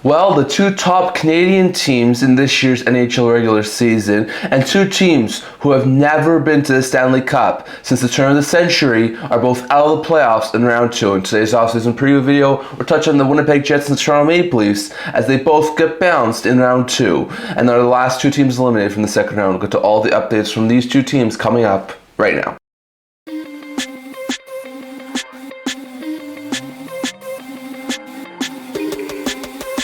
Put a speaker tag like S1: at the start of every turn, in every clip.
S1: Well, the two top Canadian teams in this year's NHL regular season, and two teams who have never been to the Stanley Cup since the turn of the century, are both out of the playoffs in round 2. In today's offseason preview video, we're touching on the Winnipeg Jets and the Toronto Maple Leafs as they both get bounced in round 2, and they're the last two teams eliminated from the second round. We'll get to all the updates from these two teams coming up right now.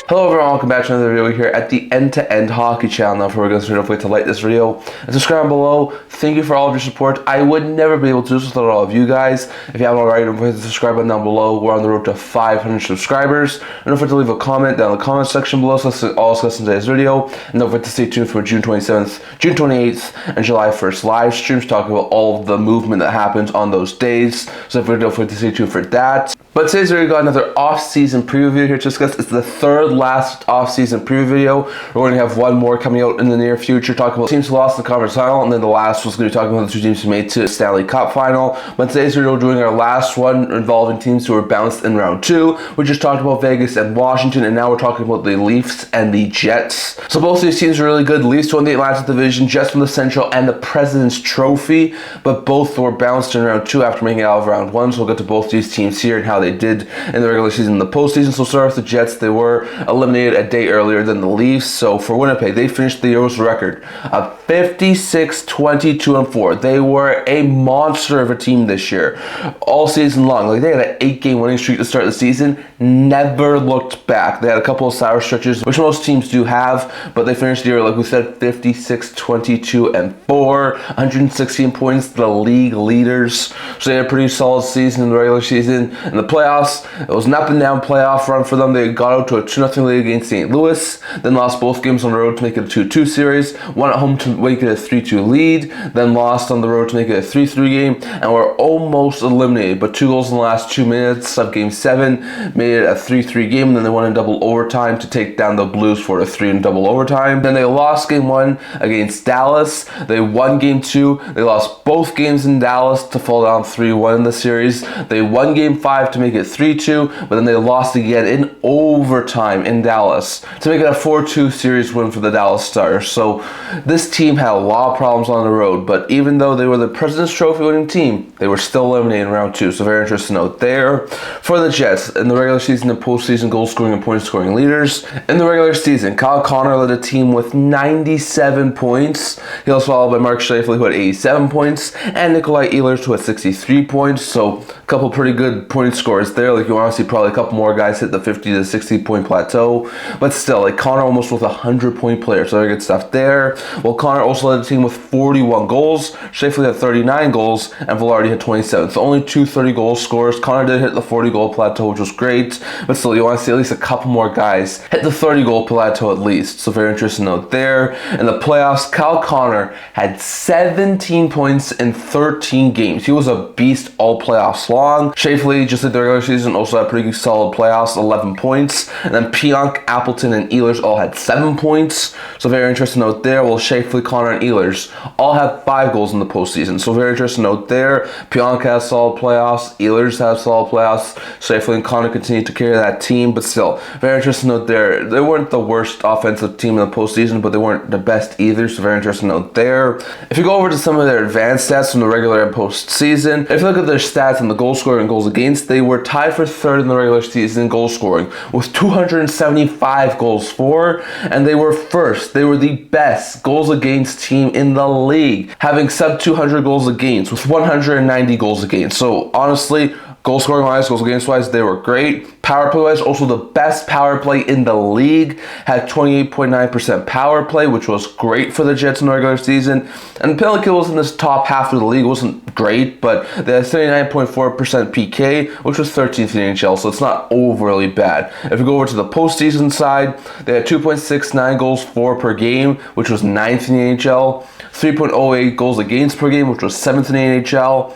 S1: Hello everyone, welcome back to another video here at the End-to-End Hockey channel. Now before we go, don't forget to like this video and subscribe below. Thank you for all of your support. I would never be able to do this without all of you guys. If you haven't already, don't forget to subscribe button down below. We're on the road to 500 subscribers. And don't forget to leave a comment down in the comment section below so that's all discussed in today's video. And don't forget to stay tuned for June 27th, June 28th, and July 1st live streams talking about all of the movement that happens on those days. So don't forget to stay tuned for that. But today's video, we got another off-season preview video here to discuss. It's the third last off-season preview video. We're going to have one more coming out in the near future, talking about teams who lost the conference final, and then the last was going to be talking about the two teams who made to the Stanley Cup final. But today's video, we're doing our last one involving teams who were bounced in round 2. We just talked about Vegas and Washington, and now we're talking about the Leafs and the Jets. So both of these teams are really good. Leafs won the Atlantic Division, Jets won the Central and the President's Trophy, but both were bounced in round 2 after making it out of round 1. So we'll get to both these teams here and how they did in the regular season and the postseason. So we'll start with the Jets. They were eliminated a day earlier than the Leafs. So for Winnipeg, they finished the year's record of 56-22-4. They were a monster of a team this year, all season long. Like, they had an 8-game winning streak to start the season, never looked back. They had a couple of sour stretches, which most teams do have, but they finished the year, like we said, 56-22-4, 116 points, the league leaders. So they had a pretty solid season in the regular season. In the playoffs, it was an up and down playoff run for them. They got out to a 2-0 lead against St. Louis, then lost both games on the road to make it a 2-2 series, won at home to make it a 3-2 lead, then lost on the road to make it a 3-3 game, and were almost eliminated, but 2 goals in the last 2 minutes of game 7 made it a 3-3 game, and then they won in double overtime to take down the Blues for a 3 in double overtime. Then they lost game 1 against Dallas. They won game 2. They lost both games in Dallas to fall down 3-1 in the series. They won game 5 to make it 3-2, but then they lost again in overtime in Dallas to make it a 4-2 series win for the Dallas Stars. So this team had a lot of problems on the road, but even though they were the President's Trophy winning team, they were still eliminated in round 2. So very interesting note there. For the Jets, in the regular season and postseason goal scoring and point scoring leaders. In the regular season, Kyle Connor led the team with 97 points. He was followed by Mark Scheifele, who had 87 points, and Nikolai Ehlers, who had 63 points. So a couple pretty good point scores there. Like, you want to see probably a couple more guys hit the 50 to 60 point plateau, but still, like, Connor almost with a 100-point player, so very good stuff there. Well, Connor also led the team with 41 goals. Scheifele had 39 goals, and Velarde had 27. So only 2 30-goal scores. Connor did hit the 40-goal plateau, which was great, but still, you want to see at least a couple more guys hit the 30-goal plateau at least. So very interesting note there. In the playoffs, Kyle Connor had 17 points in 13 games. He was a beast all playoffs long. Scheifele, just like the regular season, also had pretty solid playoffs, 11 points. And then Pionk, Appleton, and Ehlers all had 7 points. So very interesting note there. Well, Scheifele, Connor, and Ehlers all have 5 goals in the postseason. So very interesting note there. Pionk has solid playoffs. Ehlers has solid playoffs. Scheifele and Connor continue to carry that team, but still, very interesting note there. They weren't the worst offensive team in the postseason, but they weren't the best either. So very interesting note there. If you go over to some of their advanced stats from the regular and postseason, if you look at their stats in the goal scoring and goals against, they were tied for 3rd in the regular season in goal scoring with 275 goals for, and they were 1st. They were the best goals against team in the league, having sub 200 goals against with 190 goals against. So honestly, goal scoring wise, goals against wise, they were great. Power play wise, also the best power play in the league, had 28.9% power play, which was great for the Jets in the regular season. And the penalty kill was in this top half of the league. It wasn't great, but they had 79.4% PK, which was 13th in the NHL, so it's not overly bad. If you go over to the postseason side, they had 2.69 goals for per game, which was 9th in the NHL. 3.08 goals against per game, which was 7th in the NHL.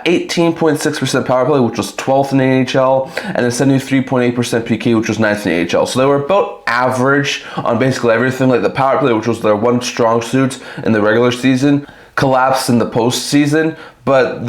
S1: 18.6% power play, which was 12th in the NHL. And then 73.8% PK, which was 9th in the AHL. So they were about average on basically everything. Like the power play, which was their one strong suit in the regular season, collapsed in the postseason, but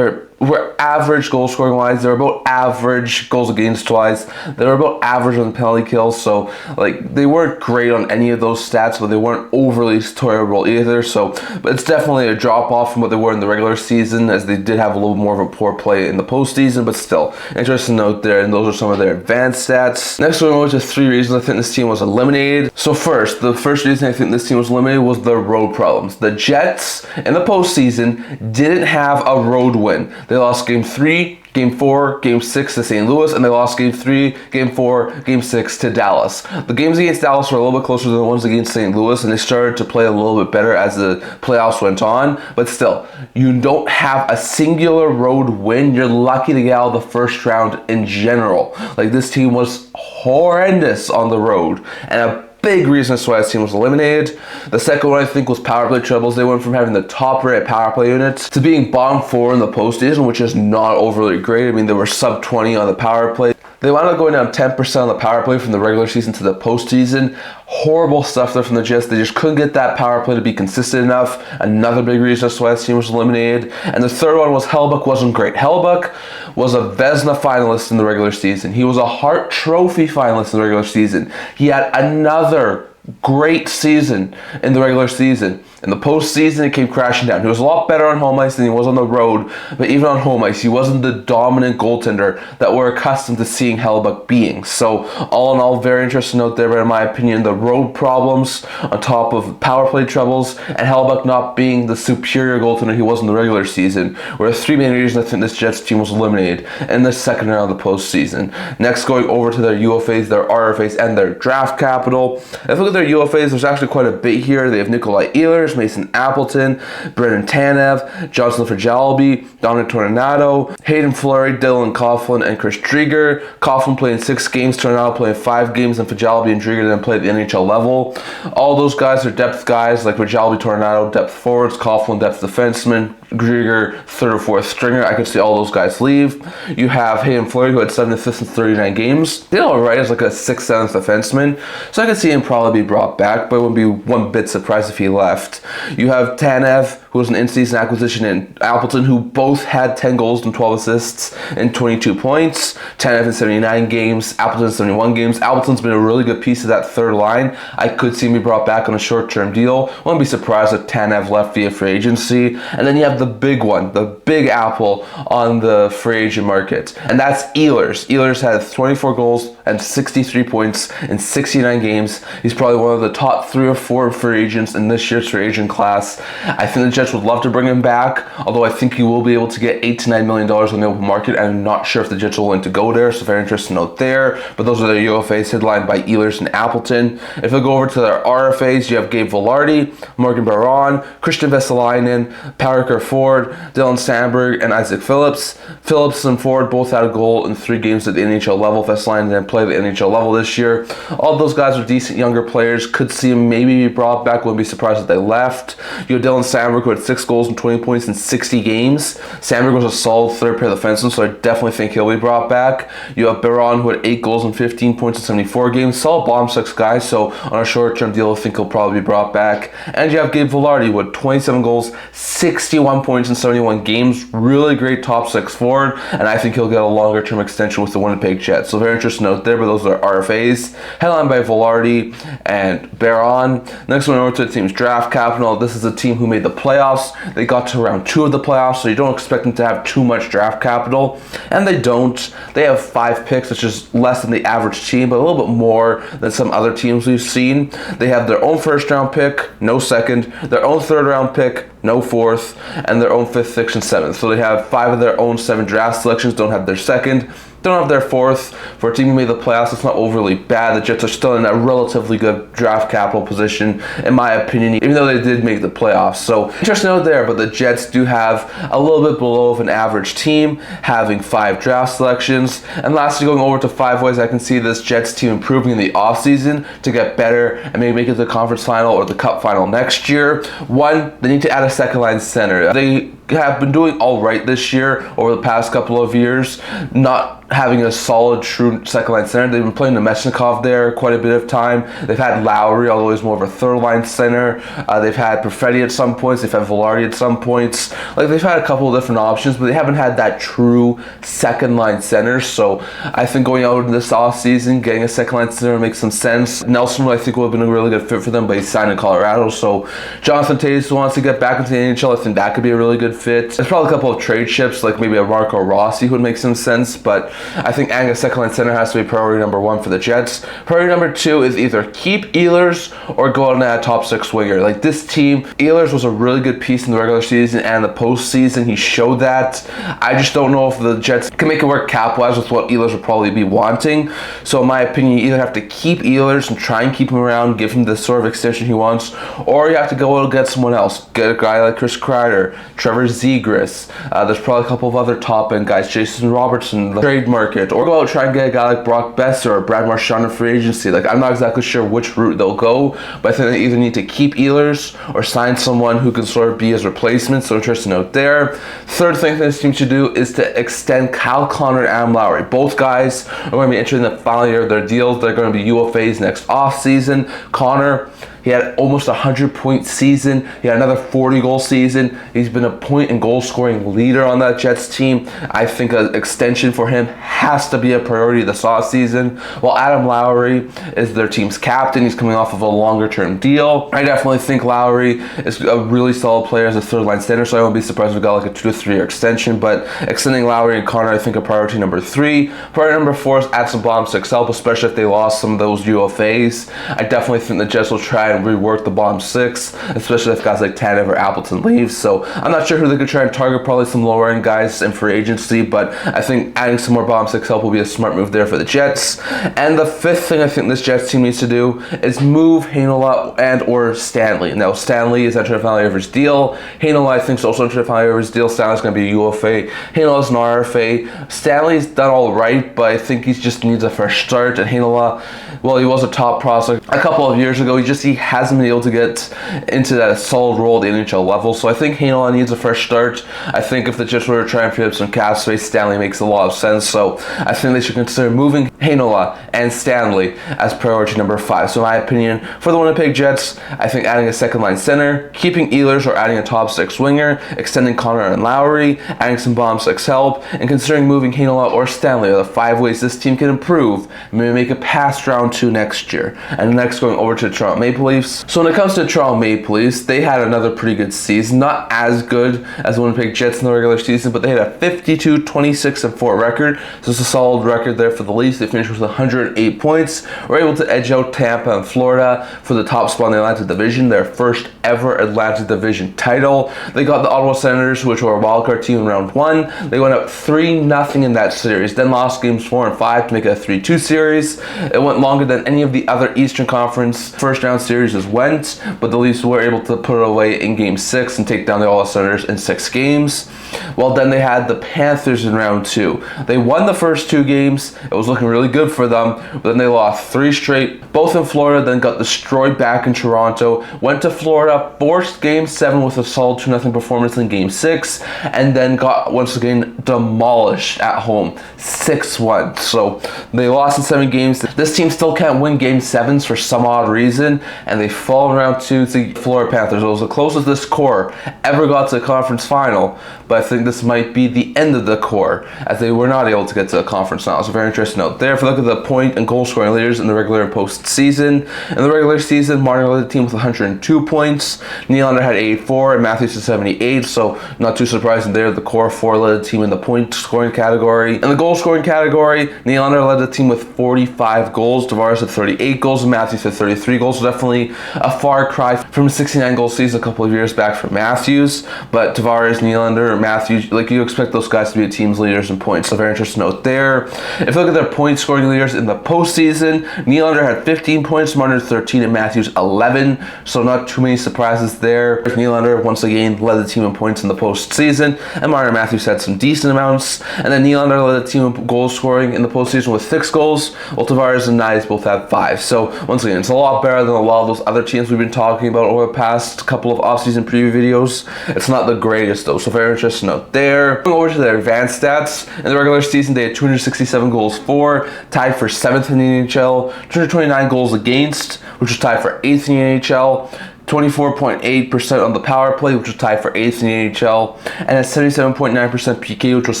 S1: were average goal scoring wise. They were about average goals against wise. They were about average on penalty kills. So like they weren't great on any of those stats, but they weren't overly terrible either. So, but it's definitely a drop off from what they were in the regular season, as they did have a little more of a poor play in the postseason. But still, interesting note there. And those are some of their advanced stats. Next, we're going to 3 reasons I think this team was eliminated. So first, the first reason I think this team was eliminated was the road problems. The Jets in the postseason didn't have a road win. They lost Game 3, Game 4, Game 6 to St. Louis, and they lost Game 3, Game 4, Game 6 to Dallas. The games against Dallas were a little bit closer than the ones against St. Louis, and they started to play a little bit better as the playoffs went on. But still, you don't have a singular road win. You're lucky to get out of the first round in general. Like, this team was horrendous on the road, and a big reason as to why this team was eliminated. The second one I think was power play troubles. They went from having the top rated power play units to being bottom 4 in the postseason, which is not overly great. I mean, they were sub 20 on the power play. They wound up going down 10% on the power play from the regular season to the postseason. Horrible stuff there from the Jets. They just couldn't get that power play to be consistent enough. Another big reason as to why this team was eliminated. And the third one was Hellebuyck wasn't great. Hellebuyck was a Vezina finalist in the regular season. He was a Hart Trophy finalist in the regular season. He had another great season in the regular season. In the postseason, it came crashing down. He was a lot better on home ice than he was on the road, but even on home ice, he wasn't the dominant goaltender that we're accustomed to seeing Hellebuyck being. So, all in all, very interesting note there, but in my opinion, the road problems on top of power play troubles and Hellebuyck not being the superior goaltender he was in the regular season were the 3 main reasons I think this Jets team was eliminated in the second round of the postseason. Next, going over to their UFAs, their RFAs, and their draft capital. If you look at their UFAs, there's actually quite a bit here. They have Nikolai Ehlers, Mason Appleton, Brendan Tanev, Johnson Fajalbi, Dominic Tornado, Hayden Fleury, Dylan Coughlin, and Chris Driedger. Coughlin playing 6 games, Tornado playing 5 games, and Fajalbi and Driedger didn't play at the NHL level. All those guys are depth guys, like Fajalbi, Tornado, depth forwards, Coughlin, depth defenseman, Driedger, 3rd or 4th stringer. I could see all those guys leave. You have Hayden Fleury, who had 7 assists in 39 games. Did alright as like a 6th, 7th defenseman, so I could see him probably be brought back, but I wouldn't be one bit surprised if he left. You have Tanev, who was an in-season acquisition, and Appleton, who both had 10 goals and 12 assists and 22 points. Tanev in 79 games, Appleton in 71 games. Appleton's been a really good piece of that third line. I could see him be brought back on a short-term deal. Wouldn't be surprised if Tanev left via free agency. And then you have the big one, the big apple on the free agent market, and that's Ehlers. Ehlers had 24 goals and 63 points in 69 games. He's probably one of the top 3 or 4 free agents in this year's free agent class. I think the Jets would love to bring him back, although I think he will be able to get $8 to $9 million on the open market. I'm not sure if the Jets are willing to go there, so very interesting note there. But those are their UFAs headlined by Ehlers and Appleton. If we go over to their RFAs, you have Gabe Vilardi, Morgan Barron, Christian Vesalainen, Parker Ford, Dylan Sandberg, and Isaac Phillips. Phillips and Ford both had a goal in 3 games at the NHL level. Vesalainen didn't play at the NHL level this year. All those guys are decent younger players. Could see him maybe be brought back. Wouldn't be surprised if they left. You have Dylan Sandberg, who had 6 goals and 20 points in 60 games. Sandberg was a solid third pair defenseman, so I definitely think he'll be brought back. You have Barron, who had 8 goals and 15 points in 74 games. Solid bottom 6 guy, so on a short-term deal, I think he'll probably be brought back. And you have Gabe Vilardi, with 27 goals, 61 points in 71 games. Really great top 6 forward, and I think he'll get a longer-term extension with the Winnipeg Jets. So very interesting note there, but those are RFAs. Headlined by Vilardi and Barron. Next one over to the team's draft capital. This is a team who made the playoffs. They got to round 2 of the playoffs, so you don't expect them to have too much draft capital, and they don't. They have 5 picks, which is less than the average team, but a little bit more than some other teams we've seen. They have their own first-round pick, no second, their own third-round pick, no fourth, and their own 5th, 6th, and 7th. So they have 5 of their own 7 draft selections, don't have their second, don't have their fourth. For a team who made the playoffs, it's not overly bad. The Jets are still in a relatively good draft capital position, in my opinion, even though they did make the playoffs. So, interesting note there, but the Jets do have a little bit below of an average team, having 5 draft selections. And lastly, going over to 5 ways I can see this Jets team improving in the offseason to get better and maybe make it to the conference final or the cup final next year. 1, they need to add a second line center. They have been doing all right this year over the past couple of years, not having a solid, true second-line center. They've been playing Nemeshnikov there quite a bit of time. They've had Lowry, although he's more of a third-line center. They've had Perfetti at some points. They've had Velarde at some points. Like, they've had a couple of different options, but they haven't had that true second-line center. So I think going out in this offseason, getting a second-line center makes some sense. Nelson, I think, would have been a really good fit for them, but he's signed in Colorado. So Jonathan Toews wants to get back into the NHL. I think that could be a really good fit. There's probably a couple of trade chips, like maybe a Marco Rossi would make some sense, but I think adding a second-line center has to be priority number one for the Jets. Priority number two is either keep Ehlers or go out and add a top six winger. Like, this team, Ehlers was a really good piece in the regular season and the postseason. He showed that. I just don't know if the Jets can make it work cap-wise with what Ehlers would probably be wanting. So in my opinion, you either have to keep Ehlers and try and keep him around, give him the sort of extension he wants, or you have to go out and get someone else. Get a guy like Chris Kreider, Trevor Zegras. There's probably a couple of other top-end guys, Jason Robertson, the trade market, or go out and try and get a guy like Brock Besser or Brad Marchand in free agency. Like, I'm not exactly sure which route they'll go, but I think they either need to keep Ehlers or sign someone who can sort of be his replacement. So interesting out there. Third thing this team should do is to extend Kyle Connor and Adam Lowry. Both guys are going to be entering the final year of their deals. They're going to be UFAs next offseason. Connor, he had almost a 100-point season. He had another 40-goal season. He's been a point and goal-scoring leader on that Jets team. I think an extension for him has to be a priority this offseason. While Adam Lowry is their team's captain, he's coming off of a longer-term deal. I definitely think Lowry is a really solid player as a third-line center, so I won't be surprised if we got like a 2 to 3 year extension. But extending Lowry and Connor, I think, are priority number 3. Priority number 4 is add some bottom 6 help, especially if they lost some of those UFAs. I definitely think the Jets will try and rework the bottom 6, especially if guys like Tanev or Appleton leave. So I'm not sure who they could try and target. Probably some lower end guys in free agency, but I think adding some more bottom 6 help will be a smart move there for the Jets. And the fifth thing I think this Jets team needs to do is move Heinola and or Stanley. Now, Stanley is entering the final year of his deal. Heinola, I think, is also entering the final year of his deal. Stanley's going to be a UFA. Heinola's an RFA. Stanley's done all right, but I think he just needs a fresh start. And Heinola, well, he was a top prospect a couple of years ago. He hasn't been able to get into that solid role at the NHL level. So I think Heinola needs a fresh start. I think if the Jets were to try and free up some cap space, Stanley makes a lot of sense. So I think they should consider moving Heinola and Stanley as priority number 5. So in my opinion, for the Winnipeg Jets, I think adding a second line center, keeping Ehlers or adding a top 6 winger, extending Connor and Lowry, adding some bottom 6 help, and considering moving Heinola or Stanley are the 5 ways this team can improve, maybe make it past round 2 next year. And next, going over to the Toronto Maple Leafs. So when it comes to Toronto Maple Leafs, they had another pretty good season. Not as good as the Winnipeg Jets in the regular season, but they had a 52-26-4 record. So it's a solid record there for the Leafs. They finished with 108 points. Were able to edge out Tampa and Florida for the top spot in the Atlantic Division, their first ever Atlantic Division title. They got the Ottawa Senators, which were a wildcard team in round 1. They went up 3-0 in that series, then lost games 4 and 5 to make it a 3-2 series. It went longer than any of the other Eastern Conference first round series went, but the Leafs were able to put it away in game 6 and take down the Ottawa Senators in 6 games. Well, then they had the Panthers in round 2. They won the first 2 games. It was looking really good for them, but then they lost 3 straight, both in Florida, then got destroyed back in Toronto, went to Florida, forced game 7 with a solid 2-0 performance in game 6, and then got once again demolished at home 6-1. So they lost in 7 games. This team still can't win game 7s for some odd reason, and they fall in round 2 to the Florida Panthers. It was the closest this core ever got to the conference final, but I think this might be the end of the core, as they were not able to get to the conference final. So very interesting out there. If you look at the point and goal scoring leaders in the regular and postseason, in the regular season, Martin led the team with 102 points. Nylander had 84 and Matthews had 78, so not too surprising there. The core 4 led the team in the point scoring category. In the goal scoring category, Nylander led the team with 45 goals. Tavares had 38 goals and Matthews had 33 goals. So definitely a far cry from a 69 goal season a couple of years back for Matthews. But Tavares, Nylander, Matthews, like, you expect those guys to be the team's leaders in points. So very interesting note there. If you look at their point scoring leaders in the postseason, Nylander had 15 points, Martin 13, and Matthews 11. So not too many surprises there. Nylander once again led the team in points in the postseason, and Martin and Matthews had some decent amounts. And then Nylander led the team in goal scoring in the postseason with 6 goals, while Tavares and Knies both had 5. So once again, it's a lot better than a lot of those other teams we've been talking about over the past couple of offseason preview videos. It's not the greatest though, so very interesting note there. Going over to their advanced stats, in the regular season they had 267 goals for, tied for 7th in the NHL, 229 goals against, which was tied for 8th in the NHL, 24.8% on the power play, which was tied for 8th in the NHL, and a 77.9% PK, which was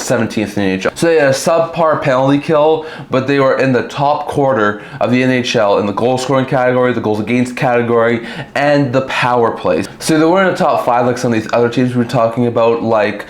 S1: 17th in the NHL. So they had a subpar penalty kill, but they were in the top quarter of the NHL in the goal scoring category, the goals against category, and the power plays. So they weren't in the top 5 like some of these other teams we were talking about, like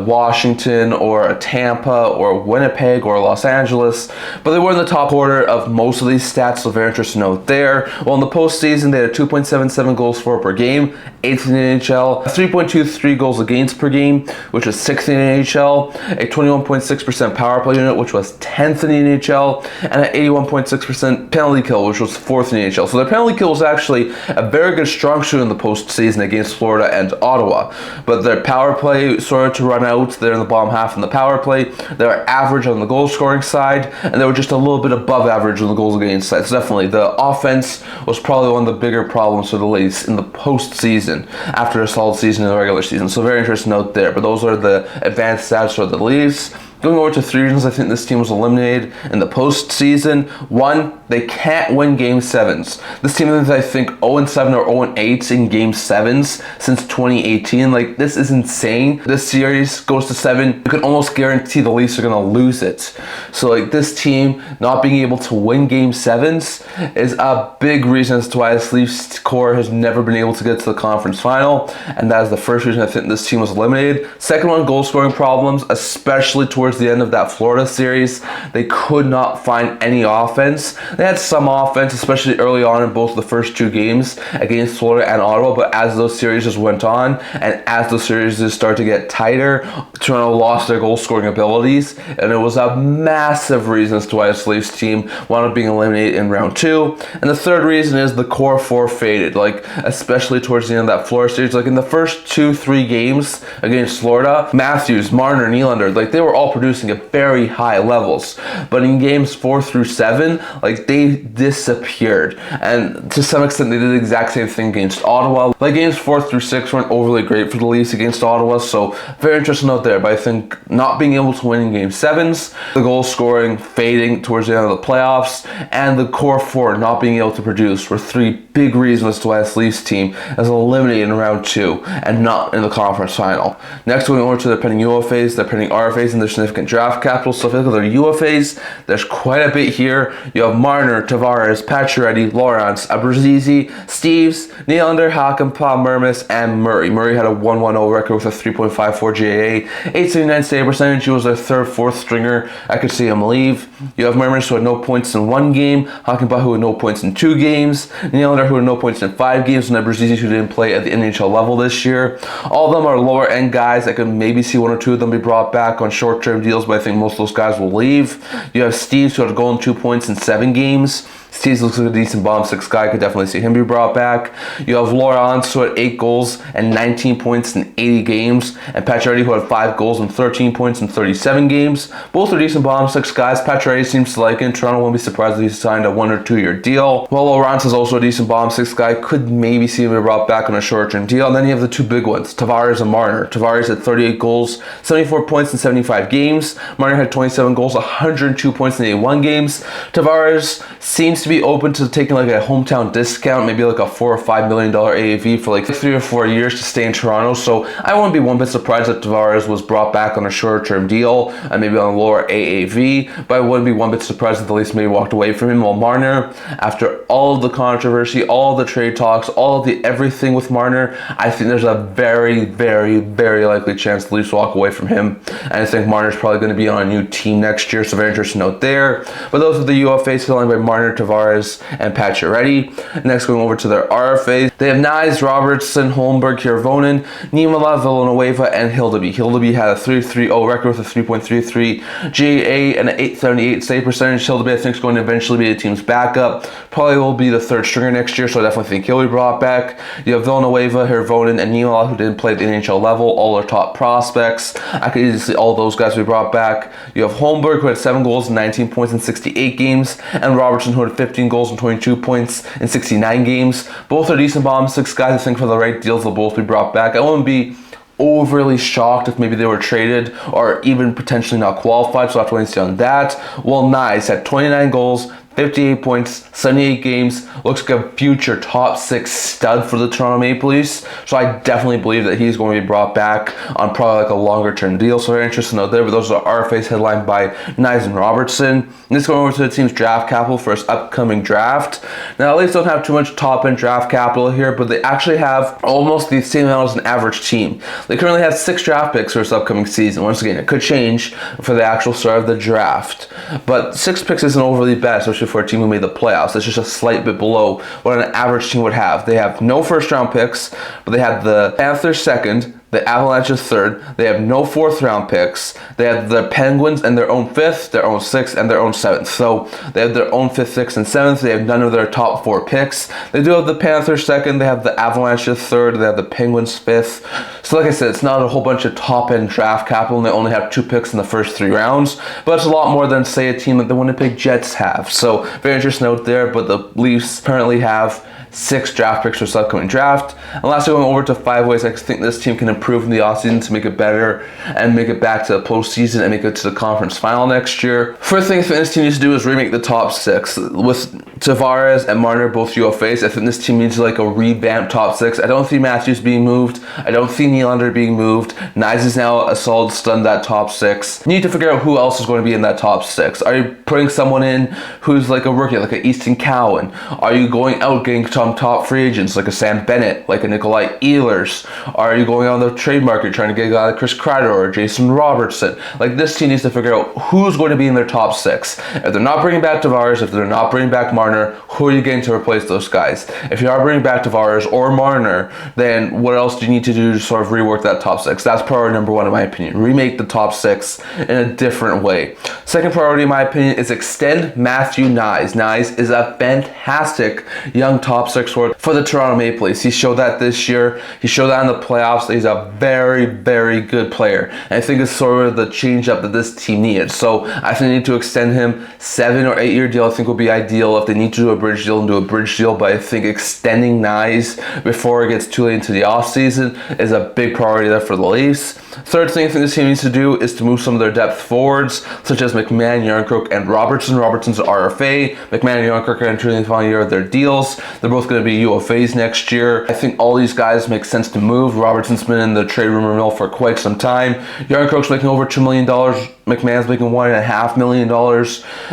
S1: Washington or Tampa or Winnipeg or Los Angeles, but they were in the top quarter of most of these stats, so very interesting note there. Well, in the postseason, they had a 2.77 goals for per game, 8th in the NHL, 3.23 goals against per game, which was 6th in the NHL, a 21.6% power play unit, which was 10th in the NHL, and an 81.6% penalty kill, which was 4th in the NHL. So their penalty kill was actually a very good strong suit in the postseason against Florida and Ottawa. But their power play started to run out. They're in the bottom half in the power play. They were average on the goal scoring side, and they were just a little bit above average on the goals against side. So definitely the offense was probably one of the bigger problems for the Leafs in the postseason after a solid season in the regular season. So very interesting note there. But those are the advanced stats for the Leafs. Going over to 3 reasons I think this team was eliminated in the postseason. 1, they can't win Game 7s. This team is, I think, 0-7 or 0-8 in Game 7s since 2018. Like, this is insane. This series goes to 7. You can almost guarantee the Leafs are going to lose it. So, like, this team not being able to win Game 7s is a big reason as to why this Leafs core has never been able to get to the conference final. And that is the first reason I think this team was eliminated. Second one, goal scoring problems, especially towards the end of that Florida series. They could not find any offense. They had some offense, especially early on in both the first 2 games against Florida and Ottawa, but as those series just went on and as those series just started to get tighter, Toronto lost their goal scoring abilities, and it was a massive reason as to why this Leafs team wound up being eliminated in round 2. And the third reason is the core 4 faded, like especially towards the end of that Florida series. Like in the first 2-3 games against Florida, Matthews, Marner, Nylander, like they were all producing at very high levels, but in games 4 through 7, like they disappeared. And to some extent they did the exact same thing against Ottawa. Like games 4 through 6 weren't overly great for the Leafs against Ottawa, so very interesting note there. But I think not being able to win in Game 7s, the goal scoring fading towards the end of the playoffs, and the core 4 not being able to produce were 3 big reasons as to why this Leafs team is eliminated in round 2 and not in the conference final. Next, going over to their pending UFAs, their pending RFAs, and their significant draft capital. So if you look at their UFAs, there's quite a bit here. You have Marner, Tavares, Pacioretty, Lawrence, Abruzzese, Steves, Nylander, Hakanpää, Mermis, and Murray. Murray had a 1-1-0 record with a 3.54 GAA, 879 save percentage. He was their 3rd, 4th stringer. I could see him leave. You have Mermis, who had no points in 1 game, Hakanpää, who had no points in 2 games, Nylander, who had no points in 5 games, and Abruzzese, who didn't play at the NHL level this year. All of them are lower end guys. I could maybe see 1 or 2 of them be brought back on short-term deals, but I think most of those guys will leave. You have Steves, who had a goal and 2 points in 7 games. Steves looks like a decent bottom 6 guy. Could definitely see him be brought back. You have Lawrence, who had 8 goals and 19 points in 80 games. And Pacioretty, who had 5 goals and 13 points in 37 games. Both are decent bottom 6 guys. Pacioretty seems to like it. Toronto won't be surprised if he signed a 1 or 2 year deal. While Lawrence is also a decent bottom 6 guy. Could maybe see him be brought back on a short-term deal. And then you have the 2 big ones, Tavares and Marner. Tavares had 38 goals, 74 points in 75 games. Marner had 27 goals, 102 points in 81 games. Tavares seems to be open to taking like a hometown discount, maybe like a $4 or $5 million AAV for like 3 or 4 years to stay in Toronto. So I wouldn't be one bit surprised that Tavares was brought back on a short-term deal and maybe on a lower AAV, but I wouldn't be one bit surprised that the Leafs maybe walked away from him. While Marner, after all of the controversy, all of the trade talks, all of the everything with Marner, I think there's a very, very, very likely chance the Leafs walk away from him. And I think Marner's probably going to be on a new team next year, so very interesting note there. But those are the UFAs filling by Marner, Tavares, and Pacioretty. Next, going over to their RFAs, they have Nyes, Robertson, Hellebuyck, Hirvonen, Heinola, Villanueva, and Hellebuyck. Hellebuyck had a 3.30 record with a 3.33 GAA and an 878 save percentage. Hellebuyck, I think, is going to eventually be the team's backup. Probably will be the 3rd stringer next year, so I definitely think he'll be brought back. You have Villanueva, Hirvonen, and Heinola, who didn't play at the NHL level. All are top prospects. I could easily see all those guys be brought back. You have Hellebuyck, who had 7 goals and 19 points in 68 games, and Robertson, who had with 15 goals and 22 points in 69 games. Both are decent bottom six guys. I think for the right deals, they'll both be brought back. I wouldn't be overly shocked if maybe they were traded or even potentially not qualified, so I'll have to wait and see on that. Well, Nice had 29 goals, 58 points, 78 games, looks like a future top 6 stud for the Toronto Maple Leafs. So I definitely believe that he's going to be brought back on probably like a longer term deal. So very interesting out there. But those are RFAs headlined by Nyes and Robertson. And let's go over to the team's draft capital for its upcoming draft. Now, the Leafs don't have too much top end draft capital here, but they actually have almost the same amount as an average team. They currently have 6 draft picks for this upcoming season. Once again, it could change for the actual start of the draft. But 6 picks isn't overly bad, especially for a team who made the playoffs. It's just a slight bit below what an average team would have. They have no first round picks, but they have the Panthers second, the Avalanche's third. They have no 4th round picks. They have the Penguins and their own 5th, their own 6th, and their own 7th. So they have their own 5th, 6th, and 7th. They have none of their top 4 picks. They do have the Panthers second. They have the Avalanche's third. They have the Penguins 5th. So like I said, it's not a whole bunch of top end draft capital, and they only have 2 picks in the first 3 rounds. But it's a lot more than, say, a team like the Winnipeg Jets have. So very interesting note there. But the Leafs currently have 6 draft picks for this upcoming draft. And lastly, going over to 5 ways I think this team can improve in the offseason to make it better and make it back to the postseason and make it to the conference final next year. First thing this team needs to do is remake the top 6. With Tavares and Marner both UFAs, I think this team needs like a revamped top 6. I don't see Matthews being moved. I don't see Nylander being moved. Nyes is now a solid stud in that top 6. You need to figure out who else is going to be in that top 6. Are you putting someone in who's like a rookie, like an Easton Cowan? Are you going out getting some top free agents like a Sam Bennett, like a Nikolai Ehlers? Are you going on the trade market trying to get a guy like Chris Kreider or Jason Robertson? Like, this team needs to figure out who's going to be in their top 6. If they're not bringing back Tavares, if they're not bringing back Marner, who are you getting to replace those guys? If you are bringing back Tavares or Marner, then what else do you need to do to sort of rework that top 6? That's priority number 1 in my opinion. Remake the top 6 in a different way. Second priority in my opinion is extend Matthew Nyes. Nyes is a fantastic young top 6 forward for the Toronto Maple Leafs. He showed that this year. He showed that in the playoffs. He's a very, very good player. And I think it's sort of the change up that this team needed. So I think they need to extend him. 7 or 8 year deal I think would be ideal. If they need to do a bridge deal, and do a bridge deal. But I think extending Nyes before it gets too late into the offseason is a big priority there for the Leafs. Third thing I think this team needs to do is to move some of their depth forwards, such as McMahon, Yarncroke, and Robertson. Robertson's an RFA. McMahon and Yarncroke are entering the final year of their deals. They're both going to be UFAs next year. I think all these guys make sense to move. Robertson's been in the trade rumor mill for quite some time. Yarncroke's making over $2 million. McMahon's making $1.5 million.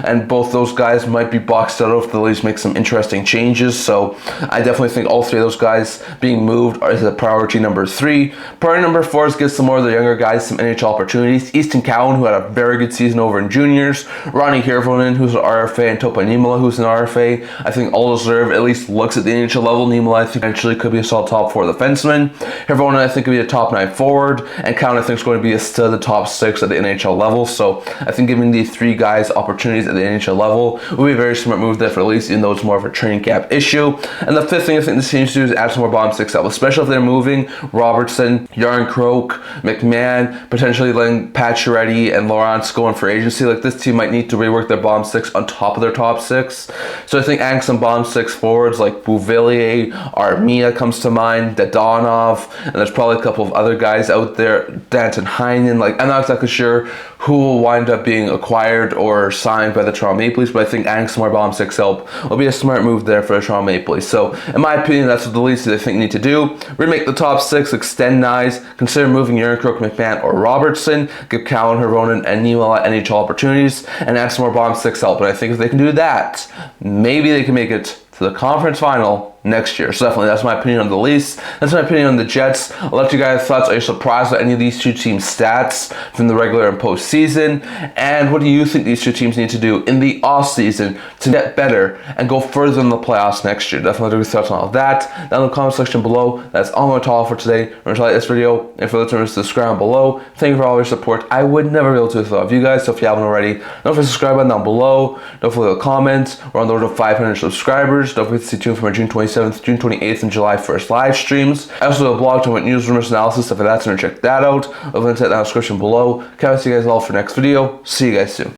S1: And both those guys might be boxed out if the Leafs make some interesting changes. So I definitely think all 3 of those guys being moved is a priority number 3. Priority number 4 is get some more of the younger guys some NHL opportunities. Easton Cowan, who had a very good season over in juniors. Ronnie Hirvonen, who's an RFA, and Topa Niemelä, who's an RFA. I think all deserve at least looks at the NHL level. Niemelä, I think, eventually could be a solid top 4 defenseman. Hirvonen, I think, could be a top 9 forward. And Cowan, I think, is going to be a stud the top 6 at the NHL level. So I think giving these 3 guys opportunities at the NHL level would be a very smart move there for the Leafs, even though it's more of a training camp issue. And the 5th thing I think this team needs to do is add some more bottom 6 up, especially if they're moving Robertson, Yarncroke, McMahon, potentially letting Pacioretty and Lawrence go in for agency. Like, this team might need to rework their bottom 6 on top of their top 6. So I think adding some bottom 6 forwards like Bouvillier, Armia comes to mind, Dadonov, and there's probably a couple of other guys out there, Danton Heinen. Like, I'm not exactly sure who will wind up being acquired or signed by the Toronto Maple Leafs, but I think adding some more bottom 6 help will be a smart move there for the Toronto Maple Leafs. So in my opinion, that's what the Leafs I think need to do. Remake the top 6, extend Nyes, consider moving Yarncroke, McMahon, or Robertson, give Cowan, Hirvonen, and Niemelä NHL opportunities, and add some more bottom 6 help. And I think if they can do that, maybe they can make it to the conference final next year. So definitely, that's my opinion on the Leafs. That's my opinion on the Jets. I'll let you guys thoughts. Are you surprised by any of these 2 teams' stats from the regular and postseason? And what do you think these 2 teams need to do in the offseason to get better and go further in the playoffs next year? Definitely do your thoughts on all of that down in the comment section below. That's all I'm going to talk for today. Remember to like this video, and for the subscribe below. Thank you for all your support. I would never be able to without you guys. So if you haven't already, don't forget to subscribe button down below. Don't forget to comment. We're on the road to 500 subscribers. Don't forget to stay tuned for my June 27th, June 28th, and July 1st live streams. I also have a blog talking about news, rumors, analysis, stuff like that, so check that out. I'll link to that in the description below. Can't wait to see you guys all for next video. See you guys soon.